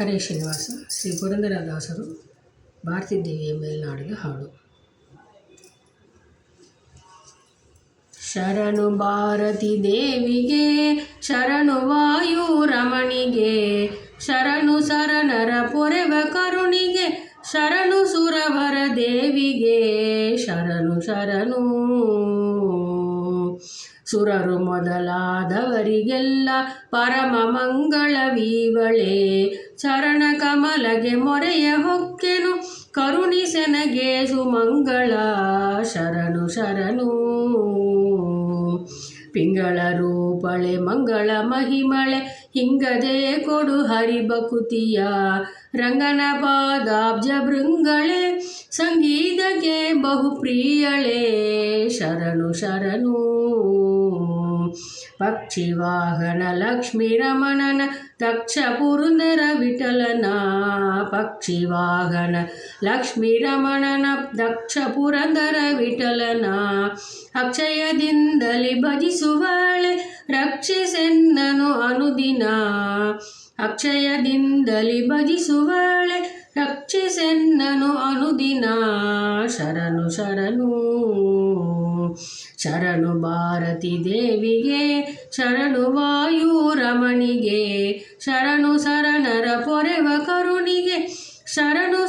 ಹರೇ ಶ್ರೀನಿವಾಸ. ಶ್ರೀ ಪುರಂದರದಾಸರು ಭಾರತೀ ದೇವಿಯ ಮೇಲ್ನಾಡಿಗೆ ಹಾಡು. ಶರಣು ಭಾರತೀ ದೇವಿಗೆ, ಶರಣು ವಾಯು ರಮಣಿಗೆ, ಶರಣು ಶರಣರ ಪೊರೆವ ಕರುಣಿಗೆ, ಶರಣು ಸುರವರ ದೇವಿಗೆ, ಶರಣು ಶರಣು. ಸುರರು ಮೊದಲಾದವರಿಗೆಲ್ಲ ಪರಮ ಮಂಗಳವೀವಳೆ, ಚರಣ ಕಮಲಗೆ ಮೊರೆಯ ಹೊಕ್ಕೆನು, ಕರುಣಿಸೆನಗೆ ಸುಮಂಗಳ. ಶರಣು ಶರಣು. ಪಿಂಗಳ ರೂಪಳೆ ಮಂಗಳ ಮಹಿಮಳೆ, ಹಿಂಗದೆ ಕೊಡು ಹರಿಭಕುತಿಯ, ರಂಗನ ಪಾದಾಬ್ಜ ಭೃಂಗಳೆ, ಸಂಗೀತಕ್ಕೆ ಬಹುಪ್ರಿಯಳೆ. ಶರಣು ಶರಣು. ಪಕ್ಷಿವಾಹನ ಲಕ್ಷ್ಮೀ ರಮಣನ, ದಕ್ಷ ಪುರಂದರ ವಿಠಲನ, ಪಕ್ಷಿವಾಹನ ಲಕ್ಷ್ಮೀ ರಮಣನ, ದಕ್ಷ ಪುರಂದರ ವಿಠಲನ, ಅಕ್ಷಯದಿಂದಲೇ ಭಜಿಸುವಳೆ, ರಕ್ಷಿಸೆನ್ನನು ಅನುದಿನ. ಅಕ್ಷಯದಿಂದಲೇ ಭಜಿಸುವಳೆ, ರಕ್ಷಿಸೆನ್ನನು ಅನುದಿನ. ಶರಣು ಶರಣು. ಶರಣು ಭಾರತೀ ದೇವಿಗೆ, ಶರಣು ವಾಯು ರಮಣಿಗೆ, ಶರಣು ಶರಣರ ಪೊರೆವ ಕರುಣಿಗೆ, ಶರಣು